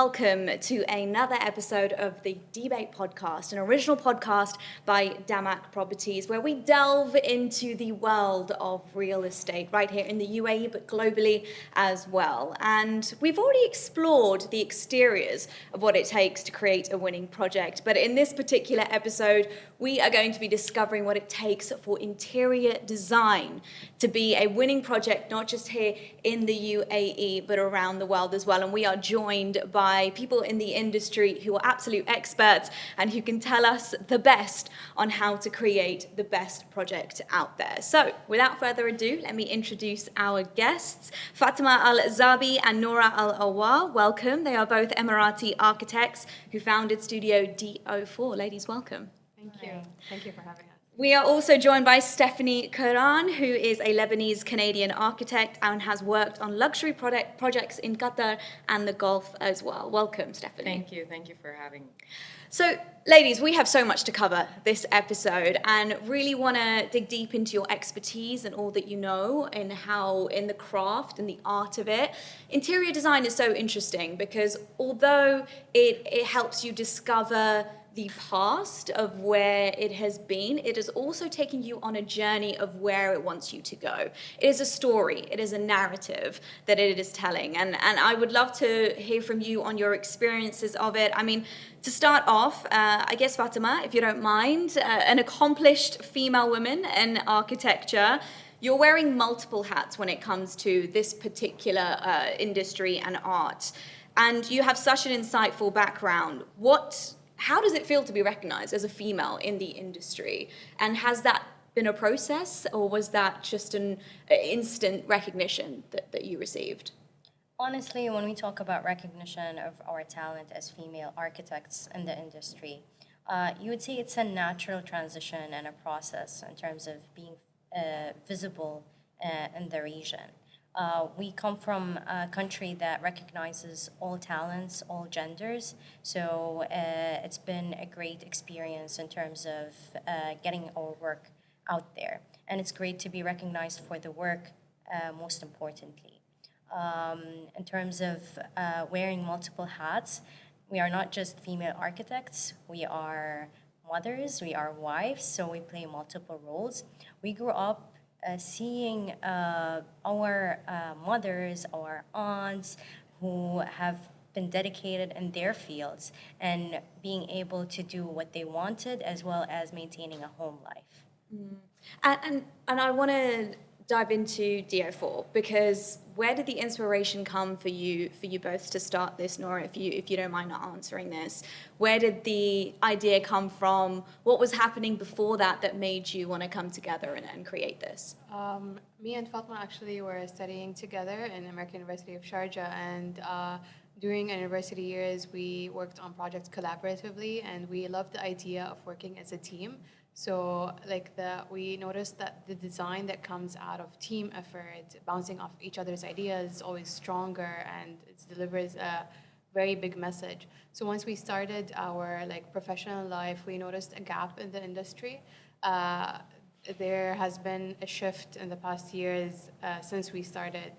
welcome to another episode of the Dbate podcast, an original podcast by DAMAC Properties, where we delve into the world of real estate right here in the UAE, but globally as well. And we've already explored the exteriors of what it takes to create a winning project. But in this particular episode, we are going to be discovering what it takes for interior design to be a winning project, not just here in the UAE, but around the world as well. And we are joined by people in the industry who are absolute experts and who can tell us the best on how to create the best project out there. So without further ado, let me introduce our guests. Fatima Al-Zabi and Noura Al-Awar, welcome. They are both Emirati architects who founded Studio D04. Ladies, welcome. Thank you. Thank you for having us. We are also joined by Stephanie Karan, who is a Lebanese-Canadian architect and has worked on luxury projects in Qatar and the Gulf as well. Welcome, Stephanie. Thank you. Thank you for having me. So, ladies, we have so much to cover this episode and really want to dig deep into your expertise and all that you know and how in the craft and the art of it. Interior design is so interesting because although it helps you discover the past of where it has been, it is also taking you on a journey of where it wants you to go. It is a story, it is a narrative that it is telling. And I would love to hear from you on your experiences of it. I mean, to start off, I guess Fatima, if you don't mind, an accomplished female woman in architecture, you're wearing multiple hats when it comes to this particular industry and art. And you have such an insightful background. How does it feel to be recognized as a female in the industry? And has that been a process, or was that just an instant recognition that you received? Honestly, when we talk about recognition of our talent as female architects in the industry, you would say it's a natural transition and a process in terms of being visible in the region. We come from a country that recognizes all talents, all genders. So it's been a great experience in terms of getting our work out there. And it's great to be recognized for the work, most importantly. In terms of wearing multiple hats, we are not just female architects. We are mothers, we are wives, so we play multiple roles. We grew up seeing our mothers, our aunts who have been dedicated in their fields and being able to do what they wanted as well as maintaining a home life. And I want to dive into D04 because where did the inspiration come for you both to start this, Noura, if you don't mind not answering this? Where did the idea come from? What was happening before that made you want to come together and create this? Me and Fatma actually were studying together in American University of Sharjah, and during our university years we worked on projects collaboratively, and we loved the idea of working as a team. So we noticed that the design that comes out of team effort, bouncing off each other's ideas, is always stronger, and it delivers a very big message. So once we started our professional life, we noticed a gap in the industry. There has been a shift in the past years since we started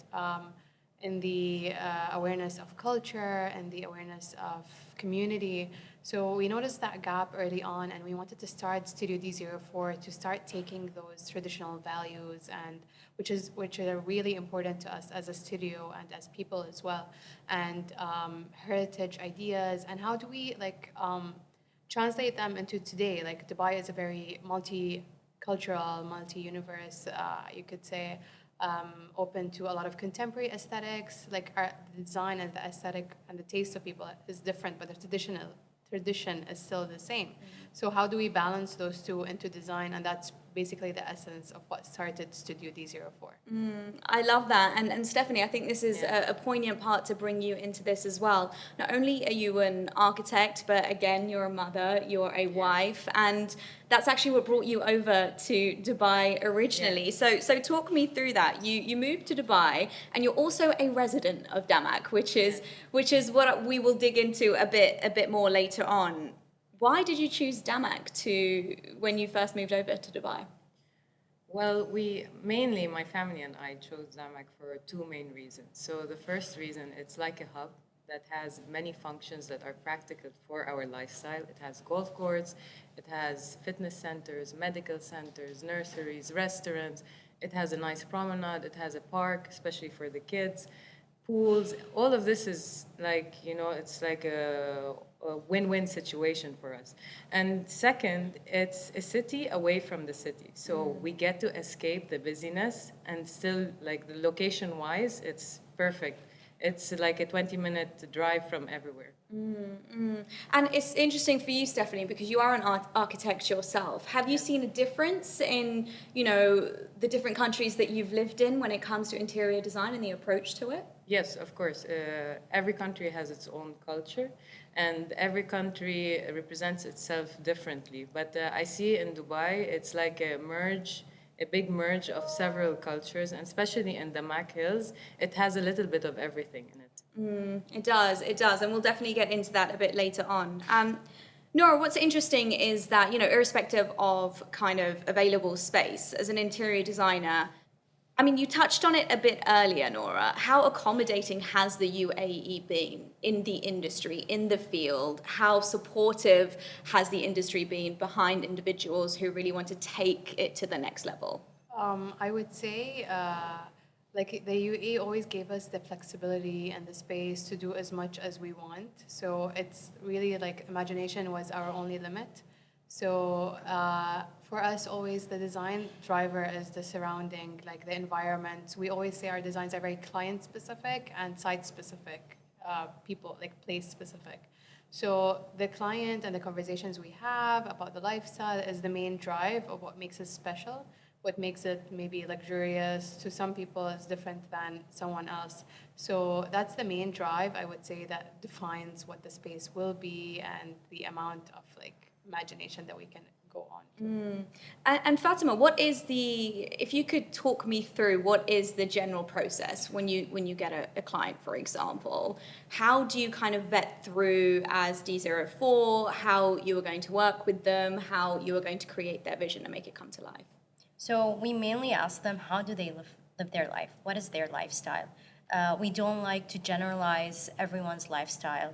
in the awareness of culture and the awareness of community. So we noticed that gap early on, and we wanted to start Studio D04 to start taking those traditional values, and which are really important to us as a studio and as people as well, and heritage ideas, and how do we translate them into today? Dubai is a very multicultural, multi-universe, you could say, open to a lot of contemporary aesthetics. Our design and the aesthetic and the taste of people is different, but the tradition is still the same. So how do we balance those two into design? And that's basically the essence of what started Studio D04. I love that. And Stephanie, I think this is a poignant part to bring you into this as well. Not only are you an architect, but again, you're a mother, you're a wife, and that's actually what brought you over to Dubai originally. So talk me through that. You moved to Dubai, and you're also a resident of DAMAC, which is what we will dig into a bit more later on. Why did you choose DAMAC when you first moved over to Dubai? Well, my family and I chose DAMAC for two main reasons. So the first reason, it's like a hub. that has many functions that are practical for our lifestyle. It has golf courts, it has fitness centers, medical centers, nurseries, restaurants. It has a nice promenade, it has a park, especially for the kids, pools. All of this is like, it's like a win-win situation for us. And second, it's a city away from the city. So we get to escape the busyness and still, like, the location-wise, it's perfect. It's like a 20-minute drive from everywhere. And it's interesting for you, Stephanie, because you are an architect yourself. Have you seen a difference in, the different countries that you've lived in when it comes to interior design and the approach to it? Yes, of course. Every country has its own culture, and every country represents itself differently. But I see in Dubai, it's like a big merge of several cultures, and especially in the DAMAC Hills, it has a little bit of everything in it. It does, and we'll definitely get into that a bit later on. Nora, what's interesting is that, irrespective of kind of available space, as an interior designer, I mean, you touched on it a bit earlier, Nora. How accommodating has the UAE been in the industry, in the field? How supportive has the industry been behind individuals who really want to take it to the next level? I would say, like the UAE always gave us the flexibility and the space to do as much as we want. So it's really like imagination was our only limit. So for us, always the design driver is the surrounding, like the environment. We always say our designs are very client-specific and site-specific, people, like place-specific. So the client and the conversations we have about the lifestyle is the main drive of what makes us special. What makes it maybe luxurious to some people is different than someone else. So that's the main drive, I would say, that defines what the space will be and the amount of like imagination that we can go on to. And Fatima, if you could talk me through, what is the general process when you get a client, for example? How do you kind of vet through as D04 how you are going to work with them, how you are going to create their vision and make it come to life? So we mainly ask them, how do they live their life? What is their lifestyle? We don't like to generalize everyone's lifestyle.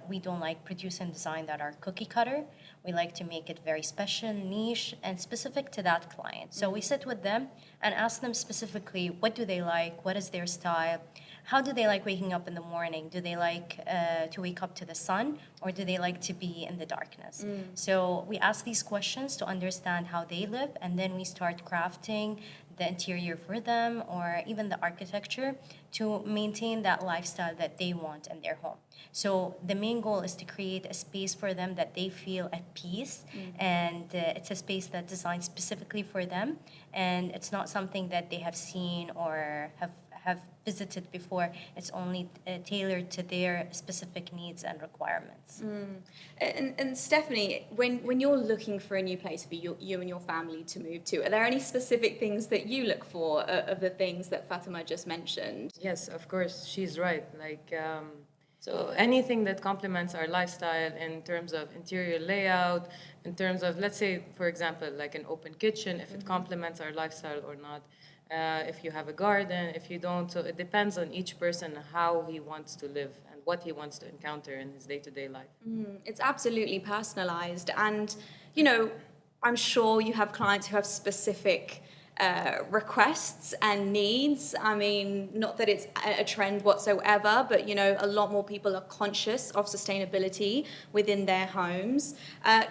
We don't like produce and design that are cookie cutter. We like to make it very special, niche, and specific to that client. So we sit with them and ask them specifically, what do they like? What is their style? How do they like waking up in the morning? Do they like to wake up to the sun, or do they like to be in the darkness? So we ask these questions to understand how they live, and then we start crafting the interior for them, or even the architecture, to maintain that lifestyle that they want in their home. So the main goal is to create a space for them that they feel at peace, and it's a space that's designed specifically for them, and it's not something that they have seen or have visited before. It's only tailored to their specific needs and requirements. And Stephanie, when you're looking for a new place for you and your family to move to, are there any specific things that you look for of the things that Fatima just mentioned? Yes, of course, she's right. Like, so anything that complements our lifestyle in terms of interior layout, in terms of, let's say, for example, like an open kitchen, if it complements our lifestyle or not. If you have a garden, if you don't. So it depends on each person how he wants to live and what he wants to encounter in his day-to-day life. It's absolutely personalized. And, I'm sure you have clients who have specific requests and needs. I mean, not that it's a trend whatsoever, but, a lot more people are conscious of sustainability within their homes.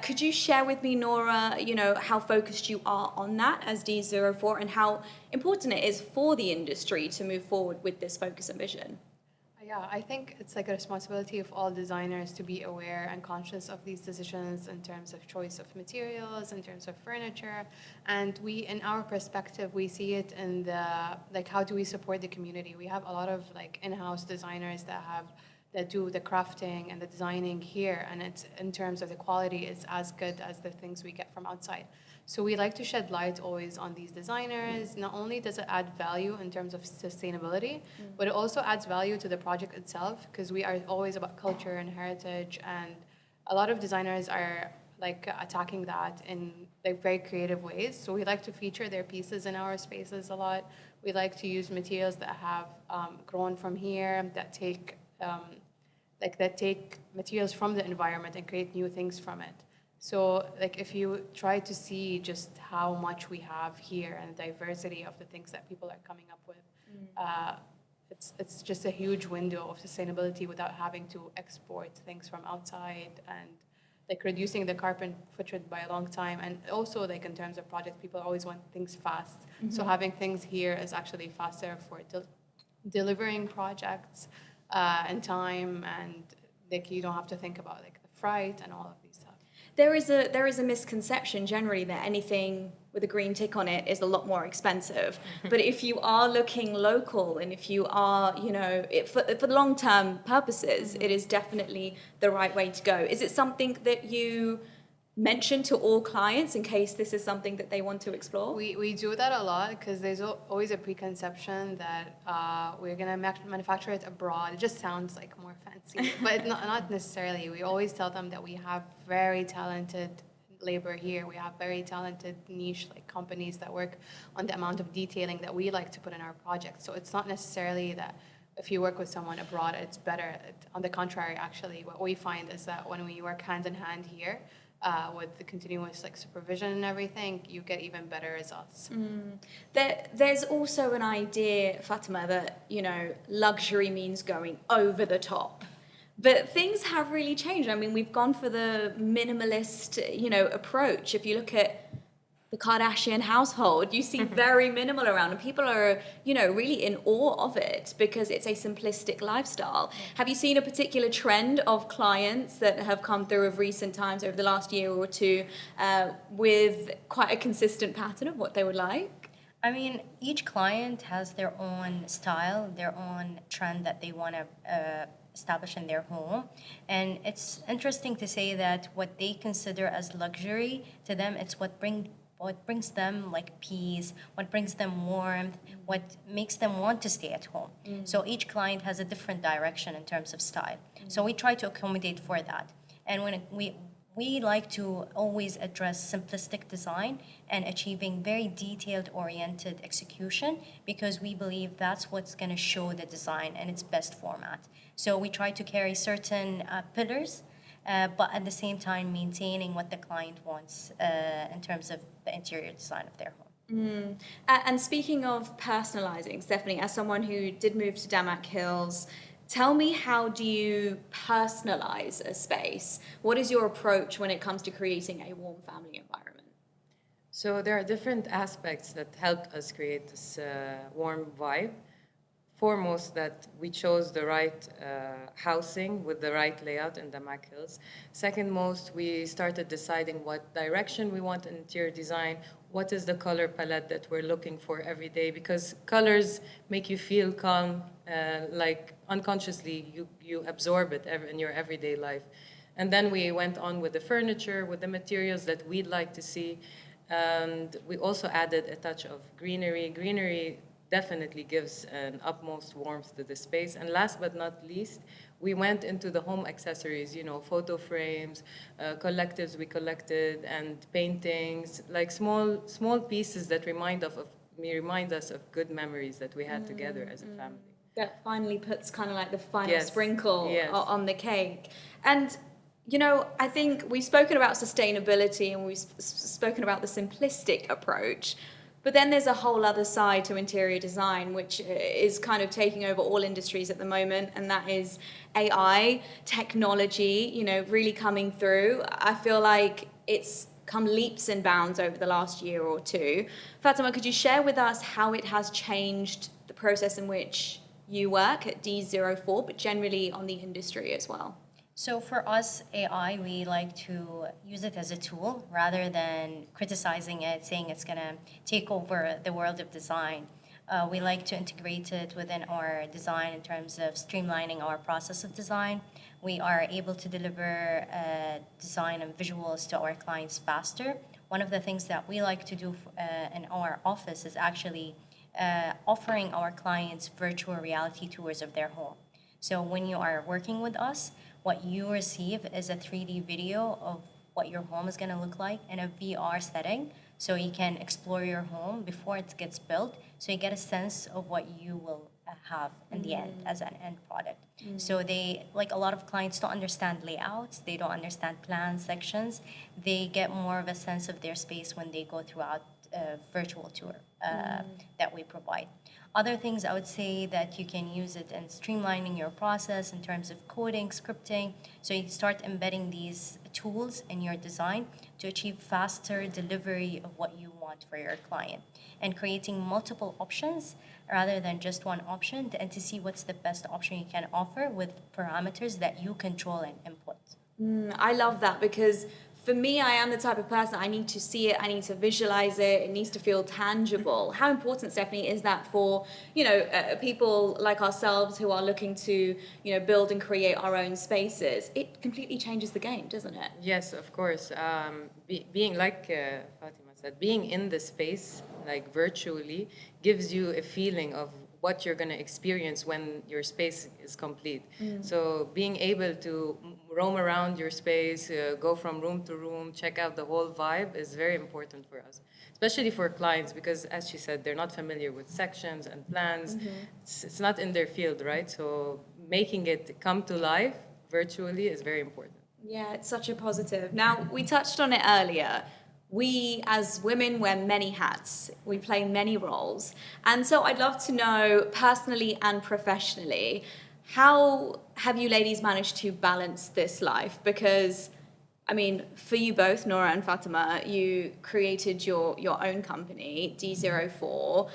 Could you share with me, Nora, how focused you are on that as D04 and how important it is for the industry to move forward with this focus and vision? Yeah, I think it's like a responsibility of all designers to be aware and conscious of these decisions in terms of choice of materials, in terms of furniture. And in our perspective, we see it in like, how do we support the community? We have a lot of like in-house designers that do the crafting and the designing here, and it's in terms of the quality, it's as good as the things we get from outside. So we like to shed light always on these designers. Not only does it add value in terms of sustainability, but it also adds value to the project itself, because we are always about culture and heritage, and a lot of designers are like attacking that in like very creative ways. So we like to feature their pieces in our spaces a lot. We like to use materials that have grown from here, that take like that take materials from the environment and create new things from it. So like if you try to see just how much we have here and the diversity of the things that people are coming up with, it's just a huge window of sustainability without having to export things from outside and like reducing the carbon footprint by a long time. And also like in terms of projects, people always want things fast. So having things here is actually faster for delivering projects in time, and like you don't have to think about like the freight and all of these stuff. There is a misconception generally that anything with a green tick on it is a lot more expensive. But if you are looking local and if you are, for long-term purposes, it is definitely the right way to go. Is it something that you mention to all clients in case this is something that they want to explore? We do that a lot because there's always a preconception that we're going to manufacture it abroad. It just sounds like more fancy, but not necessarily. We always tell them that we have very talented labor here. We have very talented niche like companies that work on the amount of detailing that we like to put in our projects. So it's not necessarily that if you work with someone abroad, it's better. On the contrary, actually, what we find is that when we work hand in hand here, with the continuous like supervision and everything, you get even better results. There's also an idea, Fatima, that luxury means going over the top. But things have really changed. I mean, we've gone for the minimalist, approach. If you look at the Kardashian household, you see very minimal around, and people are, really in awe of it because it's a simplistic lifestyle. Have you seen a particular trend of clients that have come through of recent times over the last year or two with quite a consistent pattern of what they would like? I mean, each client has their own style, their own trend that they want to establish in their home. And it's interesting to say that what they consider as luxury, to them, it's what brings them like peace, what brings them warmth, what makes them want to stay at home. So each client has a different direction in terms of style. So we try to accommodate for that. And when we like to always address simplistic design and achieving very detailed oriented execution because we believe that's what's going to show the design in its best format. So we try to carry certain pillars, but at the same time maintaining what the client wants in terms of the interior design of their home. And speaking of personalizing, Stephanie, as someone who did move to DAMAC Hills, tell me, how do you personalize a space? What is your approach when it comes to creating a warm family environment? So there are different aspects that helped us create this warm vibe. Foremost, that we chose the right housing with the right layout in the DAMAC Hills. Second most, we started deciding what direction we want in interior design, what is the color palette that we're looking for every day, because colors make you feel calm, like unconsciously you absorb it in your everyday life. And then we went on with the furniture, with the materials that we'd like to see. And we also added a touch of greenery. Greenery definitely gives an utmost warmth to the space. And last but not least, we went into the home accessories, photo frames, collectives we collected, and paintings, like small pieces that remind us of good memories that we had together as a family. That finally puts kind of like the final sprinkle Yes. on the cake. And I think we've spoken about sustainability and we've spoken about the simplistic approach. But then there's a whole other side to interior design, which is kind of taking over all industries at the moment, and that is AI, technology, really coming through. I feel like it's come leaps and bounds over the last year or two. Fatima, could you share with us how it has changed the process in which you work at D04, but generally on the industry as well? So for us, AI, we like to use it as a tool rather than criticizing it, saying it's going to take over the world of design. We like to integrate it within our design in terms of streamlining our process of design. We are able to deliver design and visuals to our clients faster. One of the things that we like to do in our office is actually offering our clients virtual reality tours of their home. So when you are working with us, what you receive is a 3D video of what your home is going to look like in a VR setting. So you can explore your home before it gets built. So you get a sense of what you will have in the end as an end product. So they, like a lot of clients don't understand layouts, they don't understand plan sections. They get more of a sense of their space when they go throughout a virtual tour that we provide. Other things I would say that you can use it in streamlining your process in terms of coding, scripting. So you start embedding these tools in your design to achieve faster delivery of what you want for your client, and creating multiple options rather than just one option, and to see what's the best option you can offer with parameters that you control and input. I love that, because for me, I am the type of person, I need to see it, I need to visualize it, it needs to feel tangible. How important, Stephanie, is that for, people like ourselves who are looking to, build and create our own spaces? It completely changes the game, doesn't it? Yes, of course. Being like Fatima said, being in the space, like virtually, gives you a feeling of what you're going to experience when your space is complete. So being able to roam around your space, go from room to room, check out the whole vibe is very important for us, especially for clients, because as she said, they're not familiar with sections and plans. It's not in their field, right? So making it come to life virtually is very important. Yeah, it's such a positive. Now, we touched on it earlier. We, as women, wear many hats. We play many roles. And so I'd love to know, personally and professionally, how have you ladies managed to balance this life? Because, for you both, Nora and Fatima, you created your own company, D04.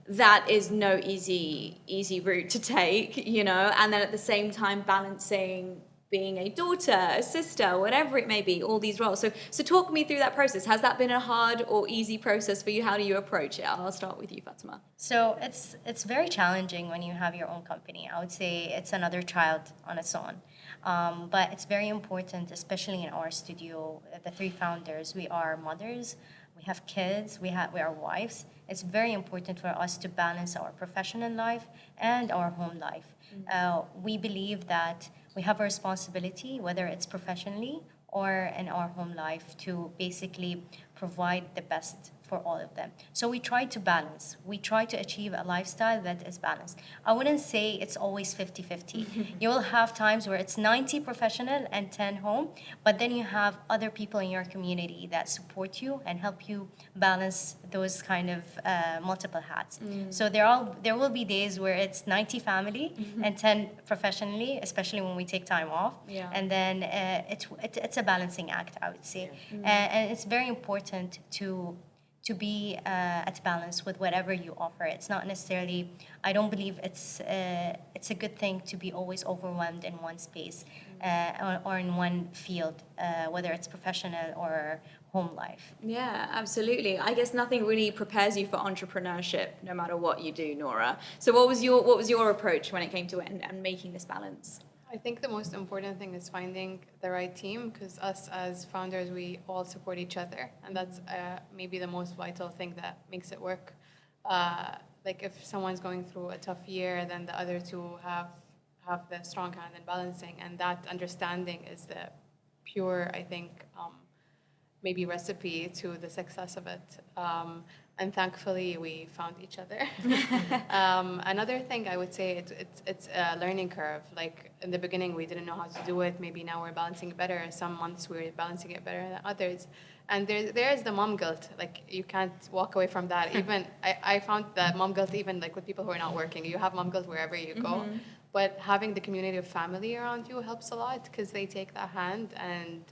That is no easy route to take, and then at the same time balancing being a daughter, a sister, whatever it may be, all these roles. So talk me through that process. Has that been a hard or easy process for you? How do you approach it? I'll start with you, Fatima. So it's very challenging when you have your own company. I would say it's another child on its own. But it's very important, especially in our studio, the three founders, we are mothers, we have kids, we are wives. It's very important for us to balance our professional life and our home life. We believe that we have a responsibility, whether it's professionally or in our home life, to basically provide the best for all of them. So we try to balance. We try to achieve a lifestyle that is balanced. I wouldn't say it's always 50-50. You will have times where it's 90 professional and 10 home, but then you have other people in your community that support you and help you balance those kind of multiple hats. So there will be days where it's 90 family and 10 professionally, especially when we take time off. Yeah. And then it's a balancing act, I would say. And it's very important to be at balance with whatever you offer. It's not necessarily, I don't believe it's a good thing to be always overwhelmed in one space or in one field, whether it's professional or home life. Yeah, absolutely. I guess nothing really prepares you for entrepreneurship, no matter what you do, Nora. So what was your approach when it came to it and making this balance? I think the most important thing is finding the right team, because us as founders, we all support each other. And that's maybe the most vital thing that makes it work. Like if someone's going through a tough year, then the other two have the strong hand in balancing. And that understanding is the pure, I think, maybe recipe to the success of it. And thankfully, we found each other. Another thing I would say, it's a learning curve. Like in the beginning, we didn't know how to do it. Maybe now we're balancing it better. Some months we're balancing it better than others. And there's the mom guilt. Like you can't walk away from that. Even I found that mom guilt even like with people who are not working. You have mom guilt wherever you go. But having the community of family around you helps a lot, because they take that hand. And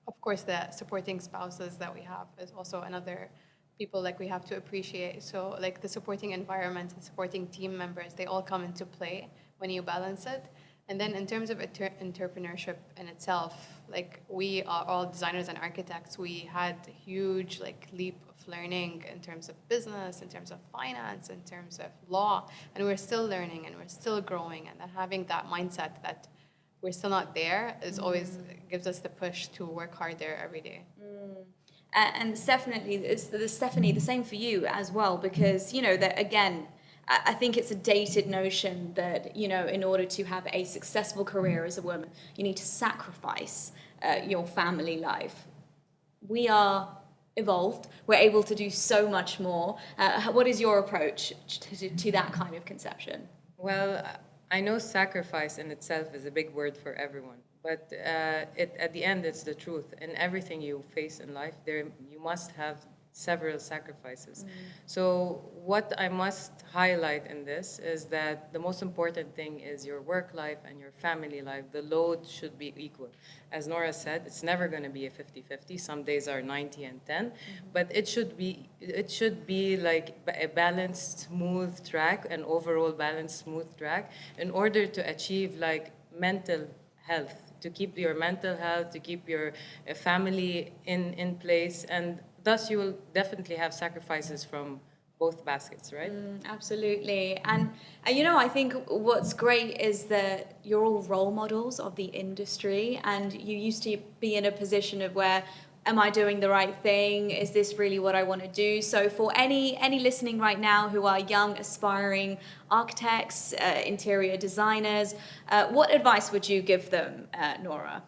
of course, the supporting spouses that we have is also another people like we have to appreciate. So like the supporting environment and supporting team members, they all come into play when you balance it. And then in terms of entrepreneurship in itself, like we are all designers and architects, we had a huge like leap of learning in terms of business, in terms of finance, in terms of law, and we're still learning and we're still growing. And then having that mindset that we're still not there is always gives us the push to work harder every day. And definitely, Stephanie, the same for you as well, because, that again, I think it's a dated notion that, in order to have a successful career as a woman, you need to sacrifice your family life. We are evolved. We're able to do so much more. What is your approach to that kind of conception? Well, I know sacrifice in itself is a big word for everyone, but at the end, it's the truth. In everything you face in life, you must have several sacrifices. So what I must highlight in this is that the most important thing is your work life and your family life. The load should be equal. As Nora said, it's never going to be a 50-50. Some days are 90 and 10, but it should be like a balanced, smooth track, an overall balanced, smooth track, in order to achieve like mental health, to keep your mental health, to keep your family in place, and thus you will definitely have sacrifices from both baskets, right? Absolutely. And you know, I think what's great is that you're all role models of the industry, and you used to be in a position of where, am I doing the right thing? Is this really what I want to do? So for any listening right now who are young, aspiring architects, interior designers, what advice would you give them, Nora?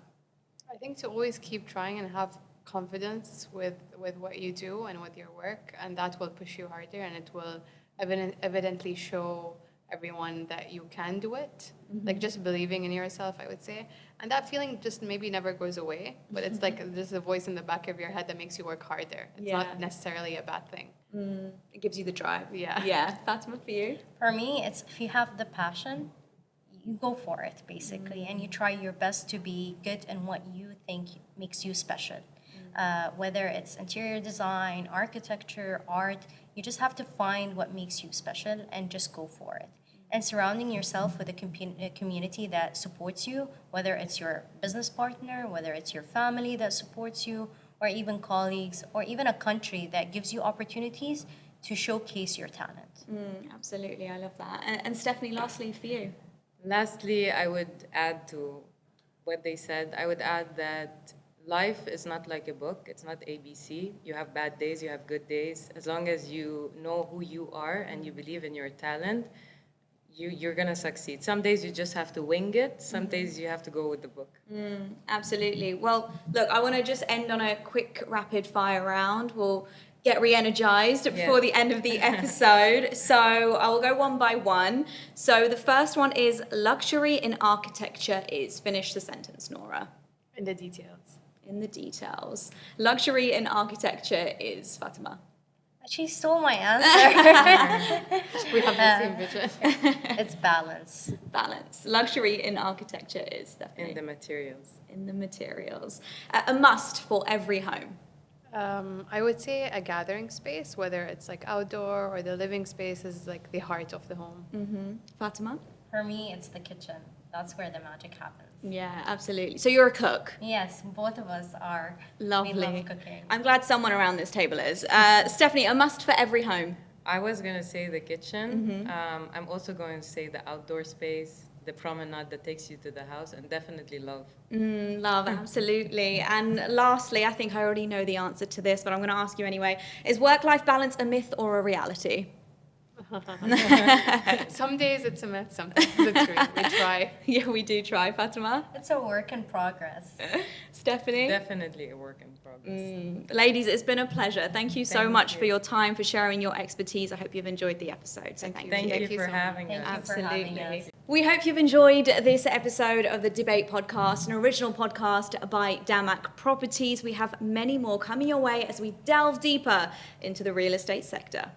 I think to always keep trying and have confidence with what you do and with your work, and that will push you harder, and it will evidently show everyone that you can do it. Like just believing in yourself, I would say. And that feeling just maybe never goes away, but it's like there's a voice in the back of your head that makes you work harder. It's not necessarily a bad thing. It gives you the drive. Yeah. Yeah. Fatima, for you? For me, it's if you have the passion, you go for it, basically, and you try your best to be good in what you think makes you special. Whether it's interior design, architecture, art, you just have to find what makes you special and just go for it. And surrounding yourself with a community that supports you, whether it's your business partner, whether it's your family that supports you, or even colleagues, or even a country that gives you opportunities to showcase your talent. Absolutely, I love that. And Stephanie, lastly, for you? Lastly, I would add to what they said, I would add that life is not like a book. It's not ABC. You have bad days, you have good days. As long as you know who you are and you believe in your talent, you're going to succeed. Some days you just have to wing it. Some days you have to go with the book. Absolutely. Well, look, I want to just end on a quick rapid fire round. We'll get re-energized before the end of the episode. So I will go one by one. So the first one is luxury in architecture is. Finish the sentence, Nora. In the details. In the details. Luxury in architecture is, Fatima. She stole my answer. We have the same vision. It's balance. Balance. Luxury in architecture is, definitely. In the materials. In the materials. A must for every home. I would say a gathering space, whether it's like outdoor or the living space, is like the heart of the home. Fatima? For me, it's the kitchen. That's where the magic happens. Yeah, absolutely. So you're a cook. Yes, both of us are. Lovely. We love cooking. I'm glad someone around this table is. Stephanie, a must for every home. I was going to say the kitchen. I'm also going to say the outdoor space, the promenade that takes you to the house, and definitely love. Love, absolutely. And lastly, I think I already know the answer to this, but I'm going to ask you anyway. Is work-life balance a myth or a reality? Some days it's a myth, sometimes it's true. We try. Yeah, we do try. Fatima? It's a work in progress. Stephanie? Definitely a work in progress. Ladies, it's been a pleasure. Thank you so Thank much you. for your time, for sharing your expertise. I hope you've enjoyed the episode. So thank you. Thank you for so much. having Thank us. you for having us. We hope you've enjoyed this episode of the Debate podcast, an original podcast by DAMAC Properties. We have many more coming your way as we delve deeper into the real estate sector.